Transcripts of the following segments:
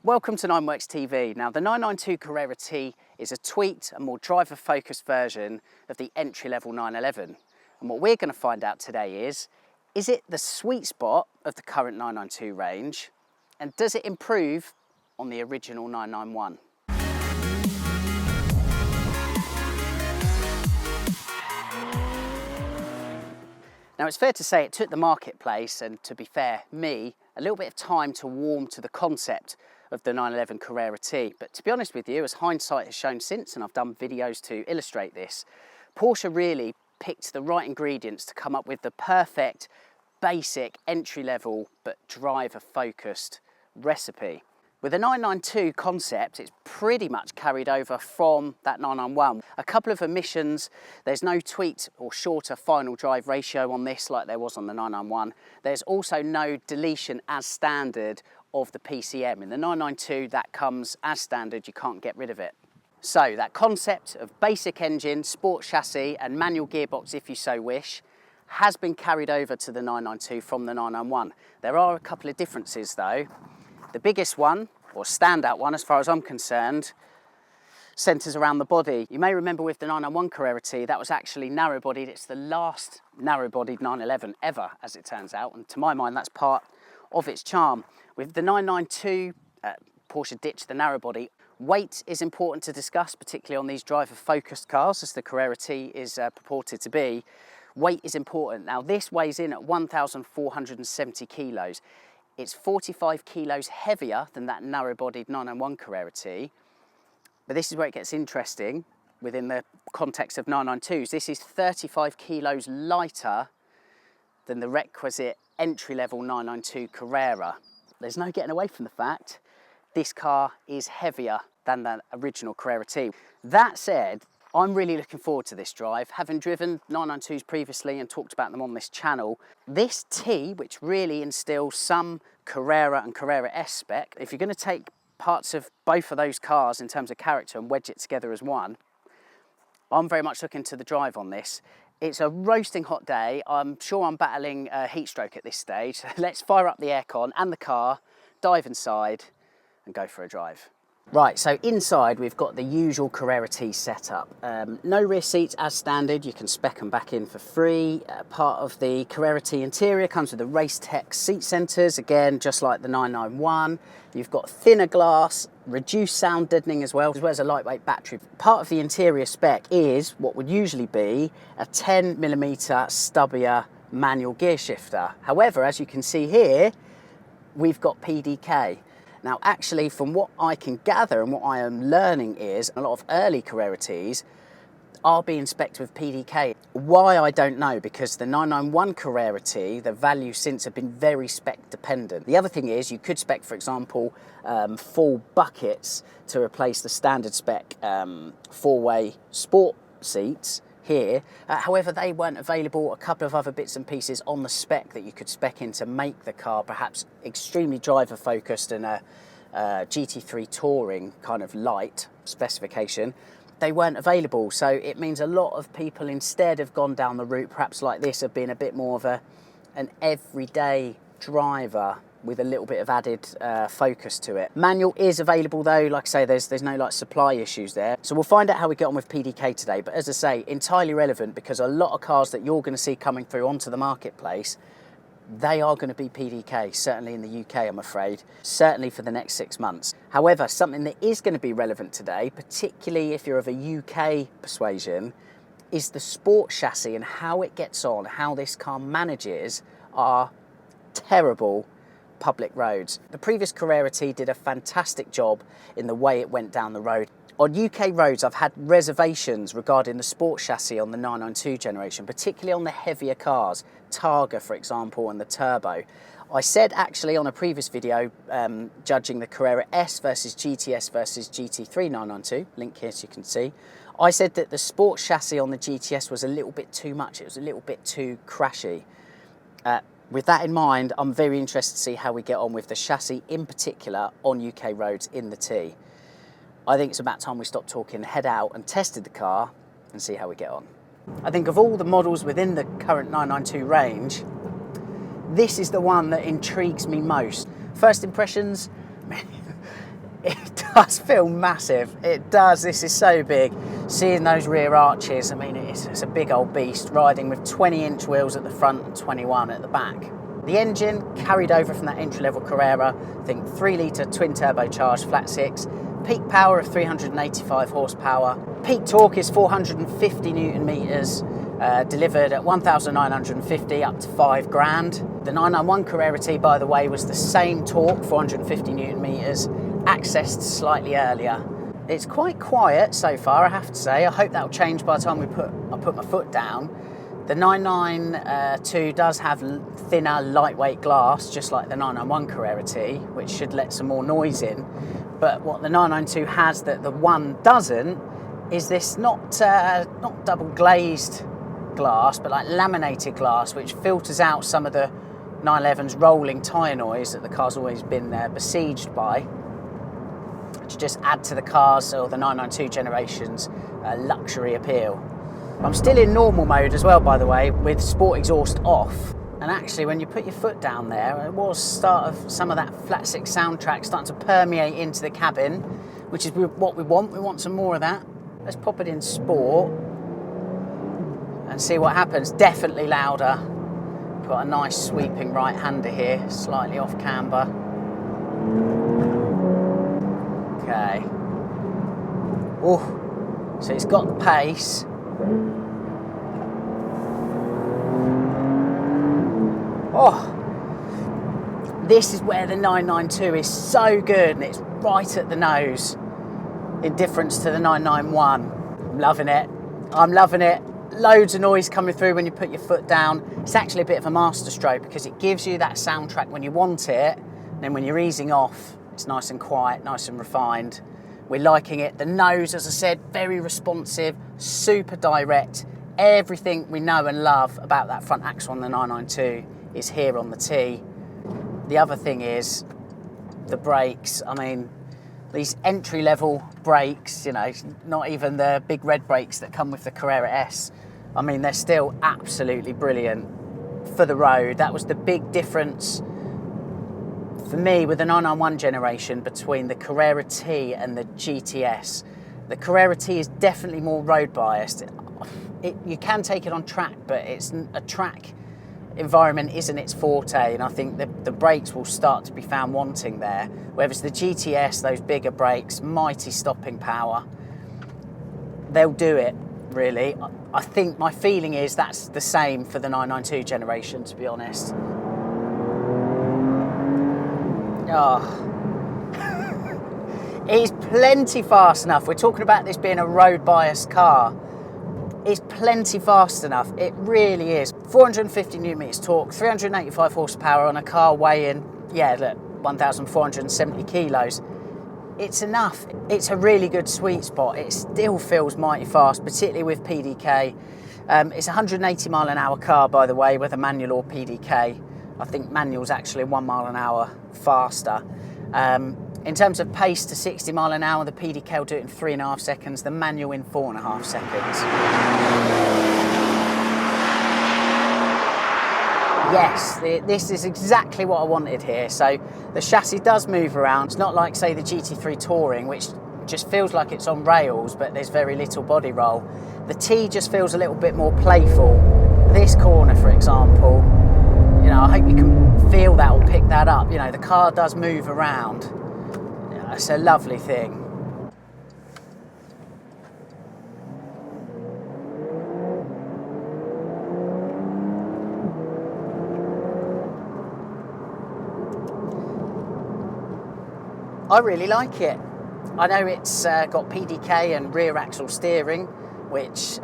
Welcome to Nineworks TV. Now, the 992 Carrera T is a tweaked and more driver-focused version of the entry-level 911. And what we're going to find out today is it the sweet spot of the current 992 range? And does it improve on the original 991? Now, it's fair to say it took the marketplace, and to be fair, me, a little bit of time to warm to the concept of the 911 Carrera T. But to be honest with you, as hindsight has shown since, and I've done videos to illustrate this, Porsche really picked the right ingredients to come up with the perfect, basic, entry-level, but driver-focused recipe. With the 992 concept, it's pretty much carried over from that 991. A couple of omissions: there's no tweaked or shorter final drive ratio on this like there was on the 991. There's also no deletion as standard of the PCM. In the 992, that comes as standard, you can't get rid of it. So that concept of basic engine, sport chassis and manual gearbox, if you so wish, has been carried over to the 992 from the 991. There are a couple of differences though. The biggest one, or standout one as far as I'm concerned, centres around the body. You may remember with the 991 Carrera T, that was actually narrow-bodied. It's the last narrow-bodied 911 ever, as it turns out, and to my mind that's part of its charm. With the 992, Porsche ditched the narrow body. Weight is important to discuss, particularly on these driver-focused cars, as the Carrera T is purported to be. Weight is important. Now, this weighs in at 1,470 kilos. It's 45 kilos heavier than that narrow-bodied 991 Carrera T. But this is where it gets interesting within the context of 992s. This is 35 kilos lighter than the requisite entry-level 992 Carrera. There's no getting away from the fact this car is heavier than the original Carrera T. That said, I'm really looking forward to this drive. Having driven 992s previously and talked about them on this channel, this T, which really instills some Carrera and Carrera S spec, if you're going to take parts of both of those cars in terms of character and wedge it together as one, I'm very much looking to the drive on this. It's a roasting hot day. I'm sure I'm battling a heat stroke at this stage. Let's fire up the aircon and the car, dive inside and go for a drive. Right, so inside we've got the usual Carrera T setup. No rear seats as standard, you can spec them back in for free. Part of the Carrera T interior comes with the Race Tech seat centres, again just like the 991. You've got thinner glass, reduced sound deadening as well as a lightweight battery. Part of the interior spec is what would usually be a 10mm stubbier manual gear shifter. However, as you can see here, we've got PDK. Now, actually, from what I can gather and what I am learning is a lot of early Carrera Ts are being spec'd with PDK. Why, I don't know, because the 991 Carrera T, the values since have been very spec dependent. The other thing is you could spec, for example, full buckets to replace the standard spec four-way sport seats here. However, they weren't available. A couple of other bits and pieces on the spec that you could spec in to make the car perhaps extremely driver focused and a GT3 touring kind of light specification, they weren't available. So it means a lot of people instead have gone down the route perhaps like this of being a bit more of an everyday driver with a little bit of added focus to it. Manual is available though, like I say, there's no like supply issues there. So we'll find out how we get on with PDK today, but as I say, entirely relevant because a lot of cars that you're going to see coming through onto the marketplace, they are going to be PDK, certainly in the UK, I'm afraid, certainly for the next 6 months. However, something that is going to be relevant today, particularly if you're of a UK persuasion, is the sport chassis and how it gets on, how this car manages our terrible public roads. The previous Carrera T did a fantastic job in the way it went down the road. On UK roads, I've had reservations regarding the sport chassis on the 992 generation, particularly on the heavier cars, Targa, for example, and the Turbo. I said actually on a previous video, judging the Carrera S versus GTS versus GT3 992, link here so you can see, I said that the sport chassis on the GTS was a little bit too much, it was a little bit too crashy. With that in mind, I'm very interested to see how we get on with the chassis in particular on UK roads in the T. I think it's about time we stopped talking, head out and tested the car and see how we get on. I think of all the models within the current 992 range, this is the one that intrigues me most. First impressions, does feel massive. It does. This is so big. Seeing those rear arches, I mean, it's a big old beast, riding with 20-inch wheels at the front and 21 at the back. The engine carried over from that entry-level Carrera, I think 3-litre twin turbocharged flat six, peak power of 385 horsepower, peak torque is 450 newton meters, delivered at 1,950 up to 5 grand. The 991 Carrera T, by the way, was the same torque, 450 newton meters, accessed slightly earlier. It's quite quiet so far, I have to say. I hope that'll change by the time I put my foot down. The 992 does have thinner, lightweight glass, just like the 991 Carrera T, which should let some more noise in. But what the 992 has that the one doesn't is this not double glazed glass, but like laminated glass, which filters out some of the 911's rolling tyre noise that the car's always been besieged by, to just add to the car's, or the 992 generation's luxury appeal. I'm still in normal mode as well, by the way, with sport exhaust off. And actually, when you put your foot down there, it was start of some of that flat six soundtrack starting to permeate into the cabin, which is what we want. We want some more of that. Let's pop it in sport and see what happens. Definitely louder. Got a nice sweeping right-hander here, slightly off camber. Okay. Oh, so it's got the pace. Oh, this is where the 992 is so good, and it's right at the nose in difference to the 991. I'm loving it. I'm loving it. Loads of noise coming through when you put your foot down. It's actually a bit of a masterstroke because it gives you that soundtrack when you want it, and then when you're easing off, it's nice and quiet, nice and refined. We're liking it. The nose, as I said, very responsive, super direct. Everything we know and love about that front axle on the 992 is here on the T. The other thing is the brakes. I mean, these entry-level brakes, you know, not even the big red brakes that come with the Carrera S. I mean, they're still absolutely brilliant for the road. That was the big difference for me with the 991 generation between the Carrera T and the GTS. The Carrera T is definitely more road biased. You can take it on track, but it's a track environment isn't its forte, and I think the brakes will start to be found wanting there. Whereas the GTS, those bigger brakes, mighty stopping power, they'll do it, really. I think my feeling is that's the same for the 992 generation, to be honest. Oh. It's plenty fast enough. We're talking about this being a road biased car. It's plenty fast enough. It really is. 450 newton meters torque, 385 horsepower on a car weighing, yeah, look, 1,470 kilos. It's enough. It's a really good sweet spot. It still feels mighty fast, particularly with PDK. It's a 180 mile an hour car, by the way, whether manual or PDK. I think manual's actually 1 mile an hour faster. In terms of pace to 60 mile an hour, the PDK will do it in 3.5 seconds, the manual in 4.5 seconds. Yes, this is exactly what I wanted here. So the chassis does move around. It's not like, say, the GT3 Touring, which just feels like it's on rails, but there's very little body roll. The T just feels a little bit more playful. This corner, for example, you know, I hope you can feel that or pick that up. You know, the car does move around. It's a lovely thing. I really like it. I know it's got PDK and rear axle steering, which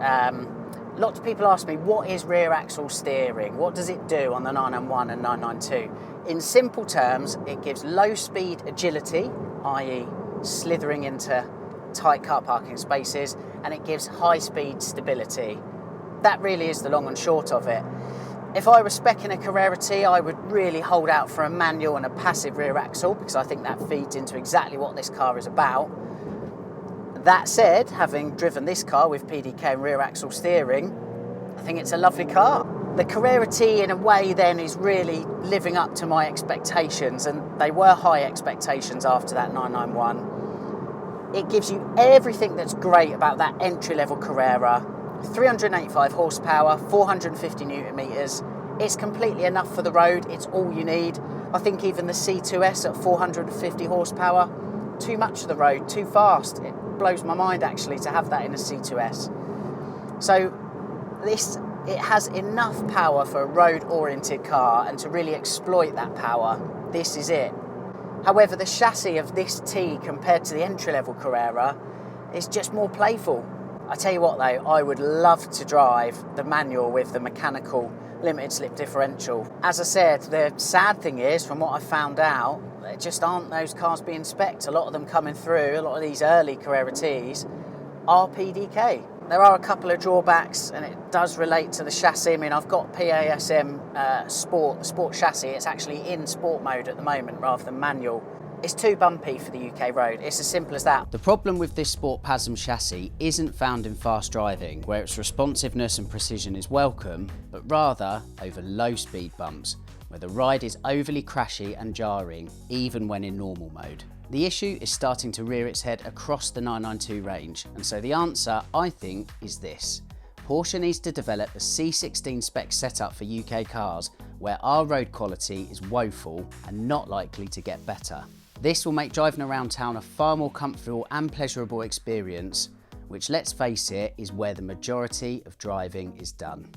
lots of people ask me, what is rear axle steering? What does it do on the 991 and 992? In simple terms, it gives low speed agility, i.e. slithering into tight car parking spaces, and it gives high speed stability. That really is the long and short of it. If I was speccing a Carrera T, I would really hold out for a manual and a passive rear axle, because I think that feeds into exactly what this car is about. That said, having driven this car with PDK and rear axle steering, I think it's a lovely car. The Carrera T, in a way, then, is really living up to my expectations, and they were high expectations after that 991. It gives you everything that's great about that entry-level Carrera. 385 horsepower, 450 newton meters. It's completely enough for the road. It's all you need. I think even the C2S at 450 horsepower, too much for the road, too fast. It blows my mind actually to have that in a C2S. So it has enough power for a road-oriented car, and to really exploit that power, this is it. However, the chassis of this T compared to the entry-level Carrera is just more playful. I tell you what though, I would love to drive the manual with the mechanical limited slip differential. As I said, the sad thing is, from what I've found out, there just aren't those cars being spec'd. A lot of them coming through, a lot of these early Carrera Ts are PDK. There are a couple of drawbacks, and it does relate to the chassis. I mean, I've got PASM Sport chassis. It's actually in sport mode at the moment rather than manual. It's too bumpy for the UK road. It's as simple as that. The problem with this Sport PASM chassis isn't found in fast driving, where its responsiveness and precision is welcome, but rather over low speed bumps, where the ride is overly crashy and jarring, even when in normal mode. The issue is starting to rear its head across the 992 range, and so the answer, I think, is this. Porsche needs to develop a C16 spec setup for UK cars, where our road quality is woeful and not likely to get better. This will make driving around town a far more comfortable and pleasurable experience, which, let's face it, is where the majority of driving is done.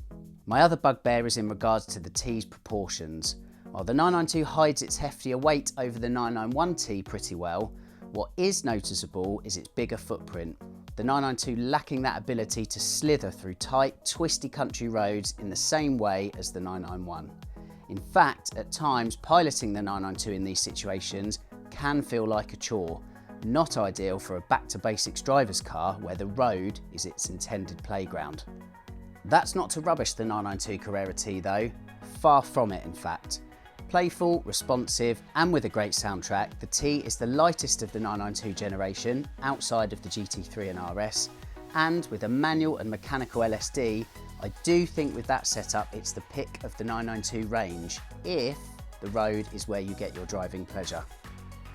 My other bugbear is in regards to the T's proportions. While the 992 hides its heftier weight over the 991T pretty well, what is noticeable is its bigger footprint, the 992 lacking that ability to slither through tight, twisty country roads in the same way as the 991. In fact, at times, piloting the 992 in these situations can feel like a chore, not ideal for a back-to-basics driver's car where the road is its intended playground. That's not to rubbish the 992 Carrera T though, far from it in fact. Playful, responsive, and with a great soundtrack, the T is the lightest of the 992 generation outside of the GT3 and RS, and with a manual and mechanical LSD, I do think with that setup it's the pick of the 992 range, if the road is where you get your driving pleasure.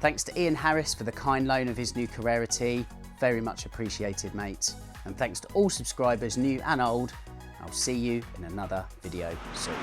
Thanks to Ian Harris for the kind loan of his new Carrera T, very much appreciated mate. And thanks to all subscribers, new and old. I'll see you in another video soon.